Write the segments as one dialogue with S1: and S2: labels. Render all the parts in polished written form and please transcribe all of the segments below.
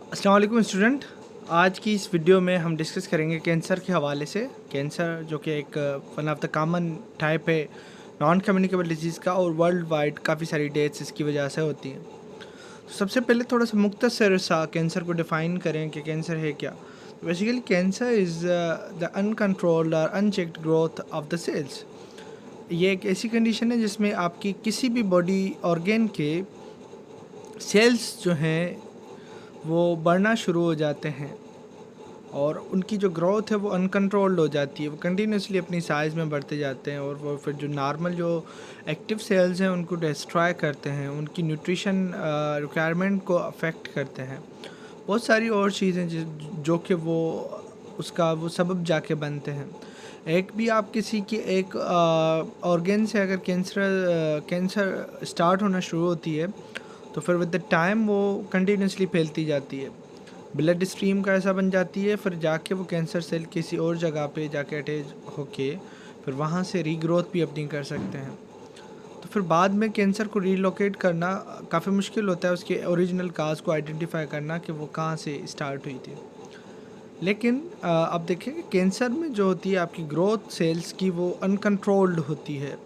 S1: अस्सलाम वालेकुम स्टूडेंट। आज की इस वीडियो में हम डिस्कस करेंगे कैंसर के हवाले से। कैंसर जो कि एक one of the common type है नॉन कम्युनिकेबल डिजीज़ का, और वर्ल्ड वाइड काफ़ी सारी डेथ्स इसकी वजह से होती हैं। तो सबसे पहले थोड़ा सा मुख्तसर सा कैंसर को डिफ़ाइन करें कि कैंसर है क्या। तो basically cancer is the uncontrolled और unchecked growth of the cells. ये एक ऐसी कंडीशन है जिसमें आपकी किसी भी बॉडी ऑर्गेन के सेल्स जो हैं वो बढ़ना शुरू हो जाते हैं, और उनकी जो ग्रोथ है वो अनकंट्रोल्ड हो जाती है। वो कंटिन्यूसली अपनी साइज़ में बढ़ते जाते हैं, और वो फिर जो नॉर्मल जो एक्टिव सेल्स हैं उनको डिस्ट्रॉय करते हैं, उनकी न्यूट्रिशन रिक्वायरमेंट को अफेक्ट करते हैं। बहुत सारी और चीज़ें जो कि वो उसका वो सबब जाके बनते हैं। एक भी आप किसी की एक ऑर्गेन से अगर कैंसर स्टार्ट होना शुरू होती है, तो फिर विद द टाइम वो कंटिन्यूसली फैलती जाती है, ब्लड स्ट्रीम का ऐसा बन जाती है, फिर जाके वो कैंसर सेल किसी और जगह पे जाके अटैच होके फिर वहाँ से रीग्रोथ भी अपनी कर सकते हैं। तो फिर बाद में कैंसर को रीलोकेट करना काफ़ी मुश्किल होता है, उसके ओरिजिनल काज को आइडेंटिफाई करना कि वो कहाँ से स्टार्ट हुई थी। लेकिन अब देखें कि कैंसर में जो होती है आपकी ग्रोथ सेल्स की, वो अनकंट्रोल्ड होती है।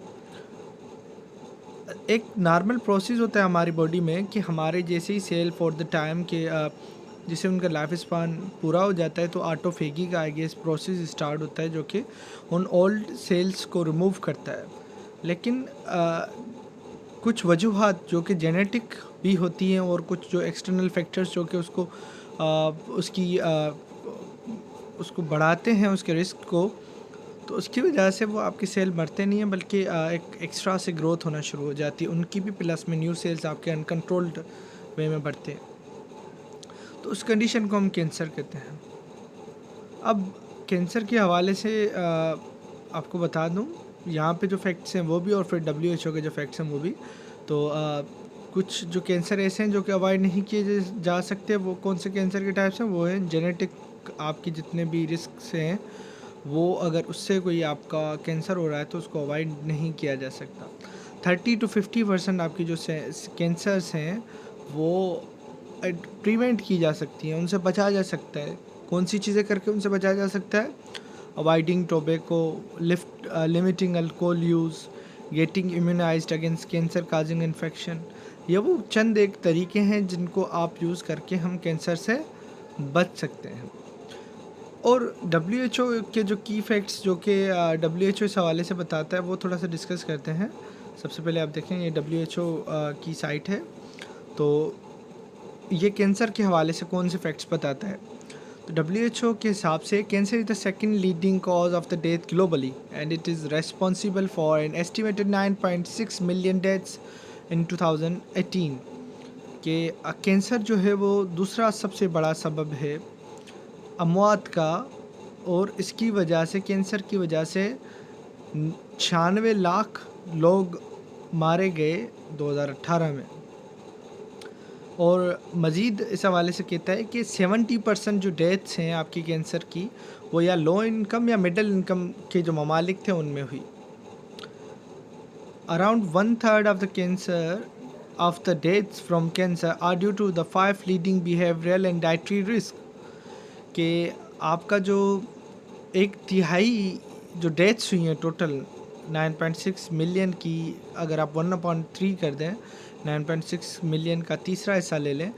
S1: एक नॉर्मल प्रोसेस होता है हमारी बॉडी में कि हमारे जैसे ही सेल फॉर द टाइम के जैसे उनका लाइफ स्पान पूरा हो जाता है, तो ऑटोफेगी का आगे इस प्रोसेस स्टार्ट होता है जो कि उन ओल्ड सेल्स को रिमूव करता है। लेकिन कुछ वजूहात जो कि जेनेटिक भी होती हैं, और कुछ जो एक्सटर्नल फैक्टर्स जो कि उसको बढ़ाते हैं, उसके रिस्क को, तो उसकी वजह से वो आपके सेल मरते नहीं हैं, बल्कि एक एक्स्ट्रा से ग्रोथ होना शुरू हो जाती है उनकी भी, प्लस में न्यू सेल्स आपके अनकंट्रोल्ड वे में बढ़ते हैं। तो उस कंडीशन को हम कैंसर कहते हैं। अब कैंसर के हवाले से आपको बता दूं, यहाँ पे जो फैक्ट्स हैं वो भी, और फिर WHO के जो फैक्ट्स हैं वो भी। तो कुछ जो कैंसर ऐसे हैं जो कि अवॉइड नहीं किए जा सकते। वो कौन से कैंसर के टाइप्स हैं? वो हैं जेनेटिक, आपकी जितने भी रिस्क से हैं, वो अगर उससे कोई आपका कैंसर हो रहा है तो उसको अवॉइड नहीं किया जा सकता। 30 to 50% आपकी जो कैंसर्स हैं वो प्रिवेंट की जा सकती हैं, उनसे बचा जा सकता है। कौन सी चीज़ें करके उनसे बचा जा सकता है? Avoiding tobacco, limiting alcohol use, getting immunised against cancer causing infection. ये वो चंद एक तरीके हैं जिनको आप यूज़ करके हम कैंसर से बच सकते हैं। और WHO के जो की फैक्ट्स जो कि WHO इस हवाले से बताता है, वो थोड़ा सा डिस्कस करते हैं। सबसे पहले आप देखें, ये WHO की साइट है, तो ये कैंसर के हवाले से कौन से फैक्ट्स बताता है। तो WHO के हिसाब से cancer is the second leading cause of the death globally, and it is responsible for an estimated 9.6 million deaths in 2018। कि कैंसर जो है वो दूसरा सबसे बड़ा सबब है अमवात का, और इसकी वजह से, कैंसर की वजह से 96 लाख लोग मारे गए 2018 में। और मज़ीद इस हवाले से कहता है कि 70% जो डेथ्स हैं आपकी कैंसर की, वो या लो इनकम या मिडिल इनकम के जो ममालिक थे उनमें हुई। Around 1/3 of the cancer of the deaths from cancer are due to the 5 leading behavioural and dietary risk. कि आपका जो एक तिहाई जो डेथ्स हुई हैं टोटल 9.6 मिलियन की, अगर आप 1/3 कर दें, 9.6 मिलियन का तीसरा हिस्सा ले लें,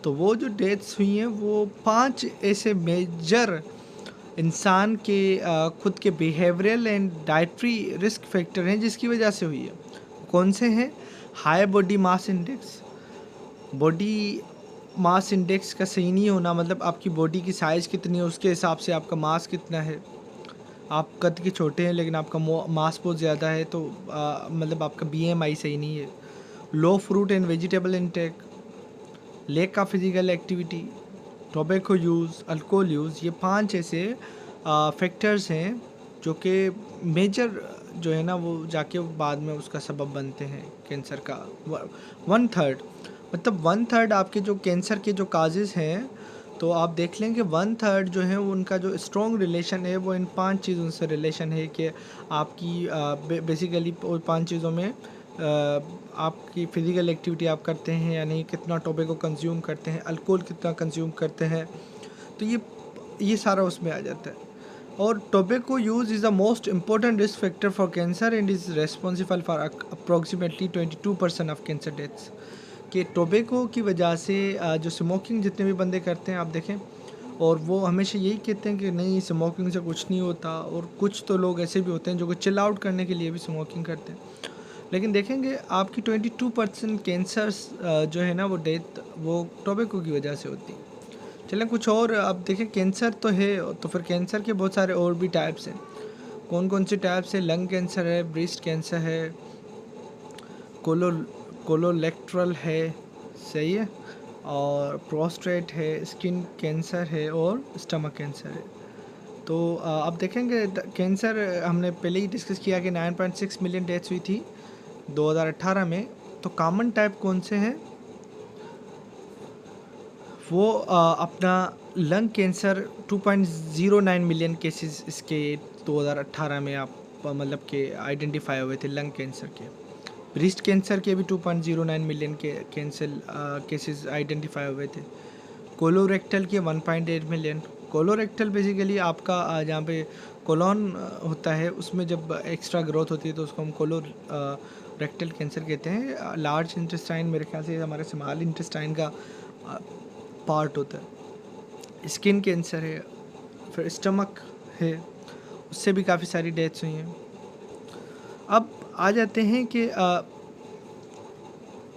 S1: तो वो जो डेथ्स हुई हैं वो 5 ऐसे मेजर इंसान के खुद के behavioural and dietary risk factor हैं जिसकी वजह से हुई है। कौन से हैं? High body mass index. Body mass index का सही नहीं होना, मतलब आपकी बॉडी की साइज़ कितनी है उसके हिसाब से आपका मास कितना है। आप कद के छोटे हैं लेकिन आपका मास बहुत ज़्यादा है, तो मतलब आपका BMI सही नहीं है। Low fruit and vegetable intake, lack of physical activity, tobacco use, alcohol use, ये 5 ऐसे फैक्टर्स हैं जो कि मेजर जो है ना, वो जाके बाद में उसका सबब बनते हैं कैंसर का। 1/3, मतलब 1/3 आपके जो कैंसर के जो काजेज़ हैं, तो आप देख लें कि 1/3 जो है उनका जो स्ट्रॉन्ग रिलेशन है वो इन 5 चीज़ों से रिलेशन है। कि आपकी बेसिकली 5 चीज़ों में आपकी फ़िज़िकल एक्टिविटी आप करते हैं या नहीं, कितना टोबैको कंज्यूम करते हैं, अल्कोहल कितना कंज्यूम करते हैं, तो ये सारा उसमें आ जाता है। और tobacco use is the most important risk factor for cancer and is responsible for approximately 22% of cancer deaths. कि टोबैको की वजह से जो स्मोकिंग जितने भी बंदे करते हैं आप देखें, और वो हमेशा यही कहते हैं कि नहीं स्मोकिंग से कुछ नहीं होता, और कुछ तो लोग ऐसे भी होते हैं जो कि चिल आउट करने के लिए भी स्मोकिंग करते हैं। लेकिन देखेंगे आपकी 22% कैंसर्स जो है ना वो डेथ वो टोबैको की वजह से होती है। चलें कुछ और अब देखें, कैंसर तो है, तो फिर कैंसर के बहुत सारे और भी टाइप्स हैं। कौन कौन से टाइप्स है? लंग कैंसर है, ब्रेस्ट कैंसर है, कोलो कोलोलेक्ट्रल है, सही है, और प्रोस्टेट है, स्किन कैंसर है और स्टमक कैंसर है। तो अब देखेंगे कैंसर हमने पहले ही डिस्कस किया कि 9.6 मिलियन डेथ्स हुई थी 2018 में। तो कॉमन टाइप कौन से हैं? वो अपना लंग कैंसर 2.09 मिलियन केसेस इसके 2018 में आप मतलब के आइडेंटिफाई हुए थे लंग कैंसर के। ब्रेस्ट कैंसर के भी 2.09 मिलियन के कैंसर केसेस आइडेंटिफाई हुए थे। कोलोरेक्टल के 1.8 मिलियन। कोलोरेक्टल बेसिकली आपका जहाँ पे कोलोन होता है उसमें जब एक्स्ट्रा ग्रोथ होती है तो उसको हम रेक्टल कैंसर कहते हैं। लार्ज इंटेस्टाइन मेरे ख्याल से हमारे स्मॉल इंटेस्टाइन का पार्ट होता है। स्किन कैंसर है, फिर स्टमक है, उससे भी काफ़ी सारी डेथ्स हुई हैं। अब आ जाते हैं कि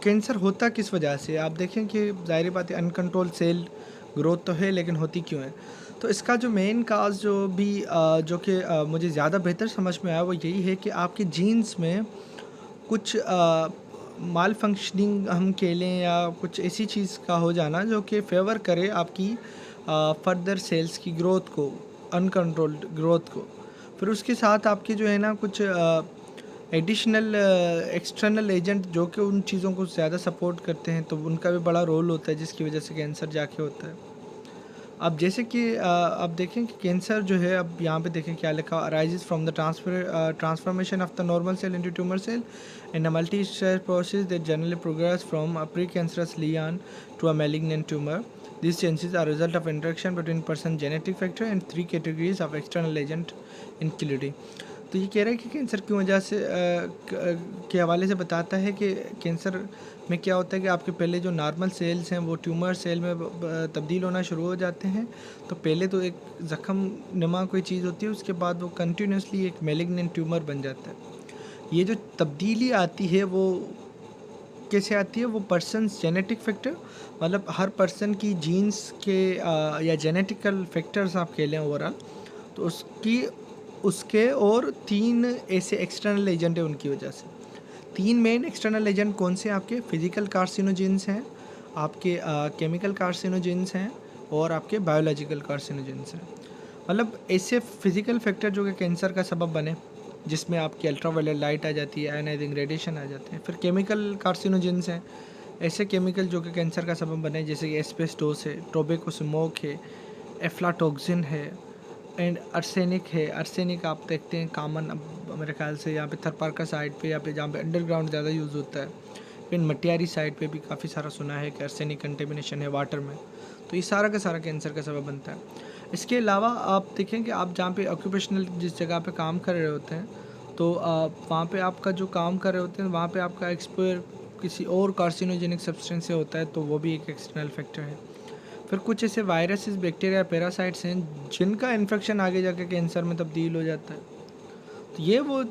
S1: कैंसर होता किस वजह से। आप देखें कि ज़ाहिर बात है अनकंट्रोल सेल ग्रोथ तो है, लेकिन होती क्यों है? तो इसका जो मेन काज जो भी जो कि मुझे ज़्यादा बेहतर समझ में आया वो यही है कि आपके जीन्स में कुछ माल फंक्शनिंग हम कह लें या कुछ ऐसी चीज़ का हो जाना जो कि फेवर करे आपकी फर्दर सेल्स की ग्रोथ को, अनकंट्रोल्ड ग्रोथ को। फिर उसके साथ आपके जो है ना कुछ एडिशनल एक्सटर्नल एजेंट जो कि उन चीज़ों को ज़्यादा सपोर्ट करते हैं, तो उनका भी बड़ा रोल होता है जिसकी वजह से कैंसर जाके होता है। अब जैसे कि अब देखें कि कैंसर जो है, अब यहाँ पे देखें क्या लिखा, arises from the transformation of the normal cell into tumour cell in a multi stage process that generally progress from a pre cancerous lean to a malignant tumour. These changes are a result of interaction between person genetic factor and three categories of external agent including. तो ये कह रहा है कि cancer की वजह से के हवाले से बताता है कि कैंसर में क्या होता है कि आपके पहले जो नॉर्मल सेल्स हैं वो ट्यूमर सेल में तब्दील होना शुरू हो जाते हैं। तो पहले तो एक ज़ख़म नुमा कोई चीज़ होती है, उसके बाद वो कंटिन्यूसली एक मैलिग्नेंट ट्यूमर बन जाता है। ये जो तब्दीली आती है वो कैसे आती है? वो पर्सनस जेनेटिक फैक्टर, मतलब हर पर्सन की जीन्स के या जेनेटिकल फैक्टर्स आप कह लें ओवरऑल, तो उसके और 3 ऐसे एक्सटर्नल एजेंट हैं उनकी वजह से। 3 मेन एक्सटर्नल एजेंट कौन से हैं? आपके फिज़िकल कार्सिनोजेंस हैं, आपके केमिकल कार्सिनोजेंस हैं और आपके बायोलॉजिकल कार्सिनोजेंस हैं। मतलब ऐसे फिज़िकल फैक्टर जो कि कैंसर का सबब बने, जिसमें आपकी अल्ट्रावायलेट लाइट आ जाती है, आयनाइजिंग रेडिएशन आ जाते हैं। फिर केमिकल कार्सिनोजेंस हैं, ऐसे केमिकल जो कि कैंसर का सबब बने, जैसे कि एस्बेस्टोस है, टोबैको स्मोक है, एफ्लाटॉक्सिन है एंड आर्सेनिक है। आर्सेनिक आप देखते हैं कामन, अब मेरे ख्याल से यहाँ पे थरपारका साइड पे या पे जहाँ पे अंडरग्राउंड ज़्यादा यूज़ होता है, फिर मटियारी साइड पे भी काफ़ी सारा सुना है कि आर्सेनिक कंटेमिनेशन है वाटर में। तो ये सारा का सारा कैंसर का सबब बनता है। इसके अलावा आप देखें कि आप जहाँ पे ऑक्यूपेशनल जिस जगह पे काम कर रहे होते हैं, तो वहाँ पे आपका जो काम कर रहे होते हैं वहाँ पे आपका एक्सपोजर किसी और कार्सिनोजेनिक सब्सटेंस से होता है, तो वो भी एक एक्सटर्नल फैक्टर है। फिर कुछ ऐसे वायरसेस, बैक्टीरिया, पैरासाइट्स हैं जिनका इन्फेक्शन आगे जाके कैंसर में तब्दील हो जाता है। तो ये वो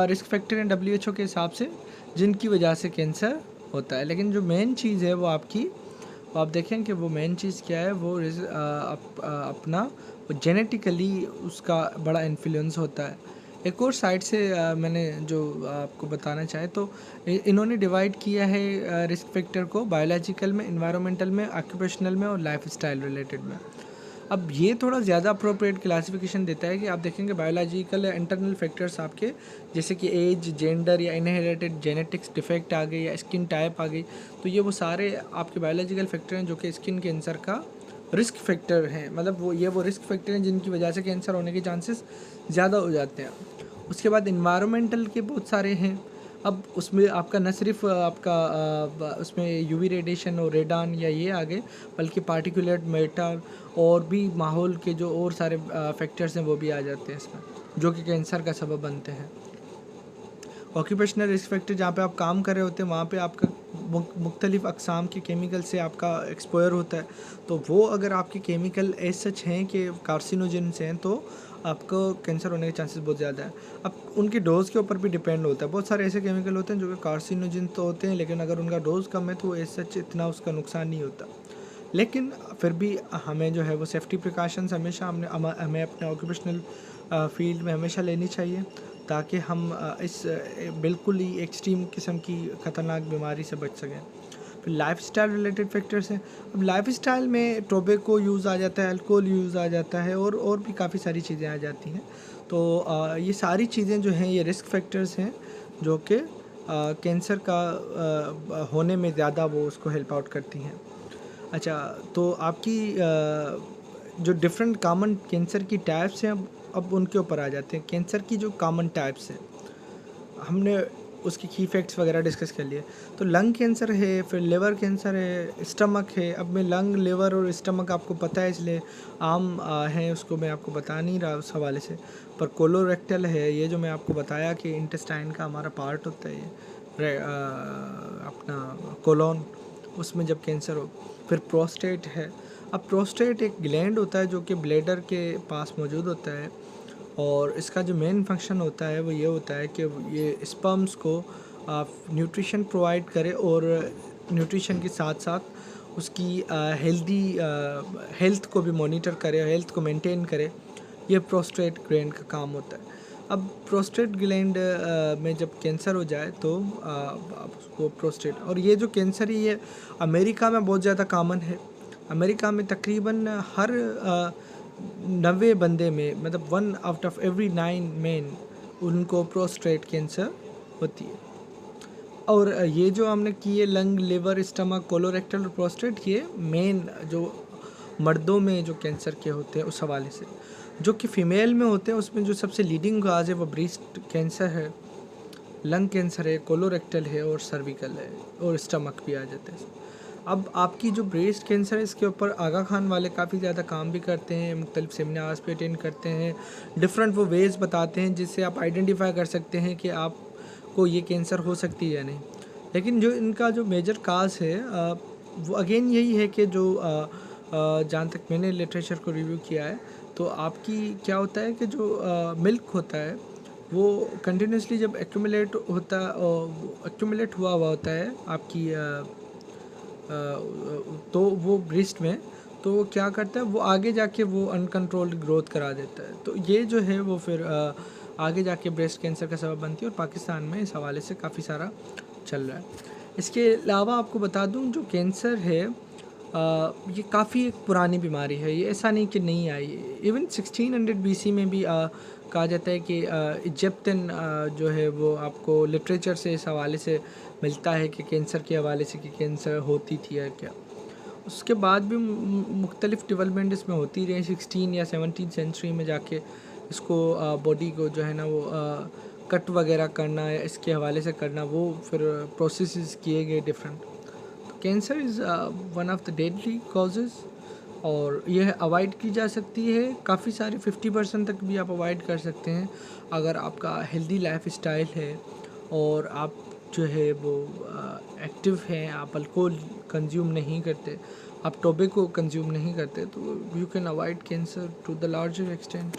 S1: रिस्क फैक्टर हैं WHO के हिसाब से जिनकी वजह से कैंसर होता है। लेकिन जो मेन चीज़ है वो आपकी, वो आप देखें कि वो मेन चीज़ क्या है, वो अपना वो जेनेटिकली उसका बड़ा इन्फ्लुएंस होता है। एक और साइड से मैंने जो आपको बताना चाहे तो इन्होंने डिवाइड किया है रिस्क फैक्टर को बायोलॉजिकल में, इन्वायरमेंटल में, ऑक्यूपेशनल में और लाइफस्टाइल रिलेटेड में। अब ये थोड़ा ज़्यादा अप्रोप्रिएट क्लासिफिकेशन देता है कि आप देखेंगे बायोलॉजिकल इंटरनल फैक्टर्स आपके, जैसे कि एज, जेंडर या इनहेरिटेड जेनेटिक्स डिफेक्ट आ गई या स्किन टाइप आ गई, तो ये वो सारे आपके बायोलॉजिकल फैक्टर हैं जो कि स्किन कैंसर का रिस्क फैक्टर हैं। मतलब वो रिस्क फैक्टर हैं जिनकी वजह से कैंसर होने के चांसेस ज़्यादा हो जाते हैं। उसके बाद इन्वायरमेंटल के बहुत सारे हैं, अब उसमें आपका न सिर्फ आपका उसमें यूवी रेडिएशन और रेडान या ये आ गए, बल्कि पार्टिकुलेट मैटर और भी माहौल के जो और सारे फैक्टर्स हैं वो भी आ जाते हैं इसमें, जो कि कैंसर का सबब बनते हैं। ऑक्यूपेशनल रिस्क फैक्टर, जहाँ पे आप काम कर रहे होते हैं वहाँ पे आपका मुख्तलिफ़ अक़साम के केमिकल से आपका एक्सपोयर होता है, तो वो अगर आपके केमिकल एज सच हैं कि कार्सिनोजेन्स हैं तो आपको कैंसर होने के चांसेस बहुत ज़्यादा है। अब उनकी डोज़ के ऊपर भी डिपेंड होता है। बहुत सारे ऐसे केमिकल होते हैं जो कि कार्सिनोजेन तो होते हैं, लेकिन अगर उनका डोज़ कम है तो एज सच इतना उसका नुकसान नहीं होता। लेकिन फिर भी हमें जो है वो सेफ्टी प्रिकॉशंस हमेशा हमें अपने ऑक्यूपेशनल फील्ड में हमेशा लेनी चाहिए, ताकि हम इस बिल्कुल ही एक्सट्रीम किस्म की ख़तरनाक बीमारी से बच सकें। फिर लाइफ़स्टाइल रिलेटेड फैक्टर्स हैं। अब लाइफ़स्टाइल में टोबैको यूज़ आ जाता है, अल्कोहल यूज़ आ जाता है और भी काफ़ी सारी चीज़ें आ जाती हैं। तो ये सारी चीज़ें जो हैं ये रिस्क फैक्टर्स हैं जो कि कैंसर का होने में ज़्यादा वो उसको हेल्प आउट करती हैं। अच्छा, तो आपकी जो डिफरेंट कॉमन कैंसर की टाइप्स हैं, अब उनके ऊपर आ जाते हैं। कैंसर की जो कॉमन टाइप्स हैं, हमने उसकी की फैक्ट्स वगैरह डिस्कस कर लिए। तो लंग कैंसर है, फिर लिवर कैंसर है, स्टमक है। अब मैं लंग, लिवर और स्टमक आपको पता है इसलिए आम हैं, उसको मैं आपको बता नहीं रहा उस हवाले से। पर कोलोरेक्टल है, ये जो मैं आपको बताया कि इंटेस्टाइन का हमारा पार्ट होता है ये अपना कोलोन, उसमें जब कैंसर हो। फिर प्रोस्टेट है। अब प्रोस्टेट एक ग्लैंड होता है जो कि ब्लैडर के पास मौजूद होता है, और इसका जो मेन फंक्शन होता है वो ये होता है कि ये स्पर्म्स को न्यूट्रिशन प्रोवाइड करे, और न्यूट्रिशन के साथ साथ उसकी हेल्थ को भी मॉनिटर करे, हेल्थ को मेंटेन करे। ये प्रोस्टेट ग्लैंड का काम होता है। अब प्रोस्टेट ग्लैंड में जब कैंसर हो जाए तो आप उसको प्रोस्टेट, और ये जो कैंसर है ये अमेरिका में बहुत ज़्यादा कॉमन है। अमेरिका में तकरीबन हर 90 बंदे में, मतलब 1 आउट ऑफ एवरी 9 मेन उनको प्रोस्टेट कैंसर होती है। और ये जो हमने किए लंग, लिवर, स्टमक, कोलोरेक्टल और प्रोस्टेट, ये मेन जो मर्दों में जो कैंसर के होते हैं उस हवाले से। जो कि फ़ीमेल में होते हैं उसमें जो सबसे लीडिंग काज है वो ब्रेस्ट कैंसर है, लंग कैंसर है, कोलोरेक्टल है और सर्विकल है, और स्टमक भी आ जाते हैं। अब आपकी जो ब्रेस्ट कैंसर है इसके ऊपर आगा खान वाले काफ़ी ज़्यादा काम भी करते हैं, मुख्तलिफ सेमिनार्स पे अटेंड करते हैं, डिफरेंट वो वेज़ बताते हैं जिससे आप आइडेंटिफाई कर सकते हैं कि आपको ये कैंसर हो सकती है या नहीं। लेकिन जो इनका जो मेजर काज है वो अगेन यही है कि जो जहाँ तक मैंने लिटरेचर को रिव्यू किया है, तो आपकी क्या होता है कि जो मिल्क होता है वो कंटिन्यूसली जब एक्यूमुलेट हुआ होता है आपकी तो वो ब्रेस्ट में, तो वो क्या करता है, वो आगे जाके वो अनकंट्रोल्ड ग्रोथ करा देता है। तो ये जो है वो फिर आगे जाके ब्रेस्ट कैंसर का सबब बनती है, और पाकिस्तान में इस हवाले से काफ़ी सारा चल रहा है। इसके अलावा आपको बता दूं जो कैंसर है ये काफ़ी एक पुरानी बीमारी है, ये ऐसा नहीं कि नहीं आई। इवन 1600 BC में भी कहा जाता है कि इजिप्टियन जो है वो आपको लिटरेचर से इस हवाले से मिलता है कि कैंसर के हवाले से कि कैंसर होती थी या क्या। उसके बाद भी मुख्तलिफ डेवलपमेंट इसमें होती रही। 16 या 17 सेंचुरी में जाके इसको बॉडी को जो है ना वो कट वगैरह करना या इसके हवाले से करना, वो फिर प्रोसेस किए गए डिफरेंट। तो cancer is one of the deadly causes, और यह अवॉइड की जा सकती है। काफ़ी सारी 50% तक भी आप अवॉइड कर सकते हैं अगर आपका हेल्दी लाइफ स्टाइल है, और आप जो है वो एक्टिव हैं, आप अल्कोहल कंज्यूम नहीं करते, आप टोबैको कंज्यूम नहीं करते, तो you can avoid cancer to the larger extent.